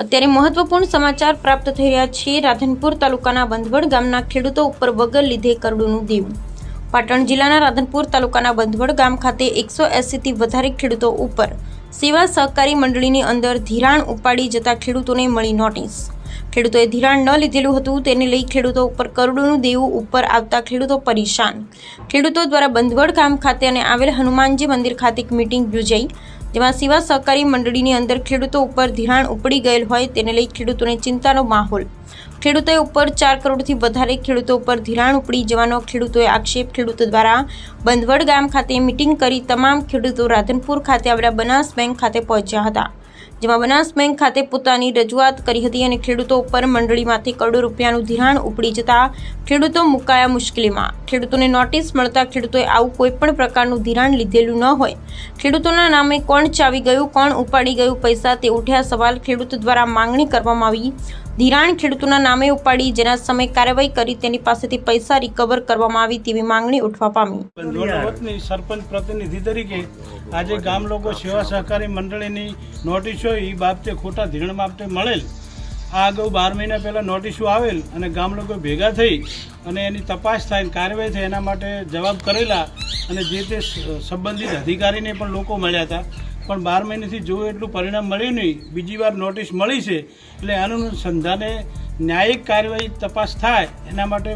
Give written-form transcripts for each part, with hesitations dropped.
અત્યારે મહત્વપૂર્ણ સમાચાર પ્રાપ્ત થઈ રહ્યા છે। રાધનપુર તાલુકાના બંધવડ ગામના ખેડૂતો ઉપર વગર લીધે કરોડોનું દેવું। પાટણ જિલ્લાના રાધનપુર તાલુકાના બંધવડ ગામ ખાતે 180 થી વધારે ખેડૂતો ઉપર સેવા સહકારી મંડળીની અંદર ધિરાણ ઉપાડી જતા ખેડૂતોને મળી નોટિસ। ખેડૂતોએ ધિરાણ ન લીધેલું હતું, તેને લઈ ખેડૂતો ઉપર કરોડોનું દેવું ઉપર આવતા ખેડૂતો પરેશાન। ખેડૂતો દ્વારા બંધવડ ગામ ખાતે અને આવેલ હનુમાનજી મંદિર ખાતે એક મીટિંગ યોજાઈ, જેમાં સેવા સહકારી મંડળીની અંદર ખેડૂતો ઉપર ધિરાણ ઉપડી ગયેલ હોય તેને લઈ ખેડૂતોને ચિંતાનો માહોલ। ખેડૂતોએ ઉપર 4 કરોડથી વધારે ખેડૂતો ઉપર ધિરાણ ઉપડી જવાનો ખેડૂતોએ આક્ષેપ। ખેડૂતો દ્વારા બંધવડ ગામ ખાતે મીટિંગ કરી તમામ ખેડૂતો રાધનપુર ખાતે આવેલા બનાસ બેંક ખાતે પહોંચ્યા હતા, જેમાં બનાસ બેંક ખાતે પોતાની રજૂઆત કરી હતી અને ખેડૂતો ઉપર મંડળીમાંથી કરોડો રૂપિયાનું ધિરાણ ઉપડી જતા ખેડૂતો મુકાયા મુશ્કેલીમાં। ખેડૂતોને નોટિસ મળતા ખેડૂતોએ આવું કોઈ પણ પ્રકારનું ધિરાણ લીધેલું ન હોય, ખેડૂતોના નામે કોણ ચાવી ગયું, કોણ ઉપાડી ગયું પૈસા, તે ઉઠ્યા સવાલ। ખેડૂતો દ્વારા માંગણી કરવામાં આવી, ધિરાણ ખેડૂતોના નામે ઉપાડી જેના સમય કાર્યવાહી કરી તેની પાસેથી પૈસા રિકવર કરવામાં આવી તેવી માંગણી ઉઠવા પામી। સરપંચ પ્રતિનિધિ તરીકે આજે ગામ લોકો સેવા સહકારી મંડળીની નોટિસો એ બાબતે ખોટા ધિરાણ બાબતે મળેલ, આ અગાઉ 12 મહિના પહેલાં નોટિસો આવેલ અને ગામ લોકો ભેગા થઈ અને એની તપાસ થાય, કાર્યવાહી થાય એના માટે જવાબ કરેલા અને જે તે સંબંધિત અધિકારીને પણ લોકો મળ્યા હતા, પણ 12 મહિનાથી જો એટલું પરિણામ મળ્યું નહીં, બીજી વાર નોટિસ મળી છે એટલે અનુસંધાને ન્યાયિક કાર્યવાહી તપાસ થાય એના માટે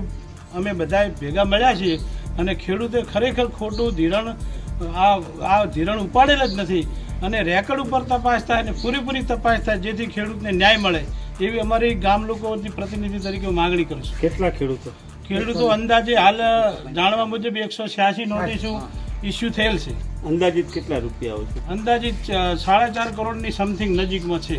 અમે બધા ભેગા મળ્યા છીએ અને ખેડૂતે ખરેખર ખોટું ધિરાણ આ ધિરાણ ઉપાડેલ જ નથી અને રેકર્ડ ઉપર તપાસ થાય અને પૂરેપૂરી તપાસ થાય જેથી ખેડૂતને ન્યાય મળે એવી અમારી ગામ લોકોની પ્રતિનિધિ તરીકે માગણી કરું છું। કેટલા ખેડૂતો અંદાજે હાલ જાણવા મુજબ 186 નોટિસો ઇસ્યુ થયેલ છે। અંદાજિત કેટલા રૂપિયા આવશે? અંદાજિત 4.5 કરોડની સમથિંગ નજીકમાં છે।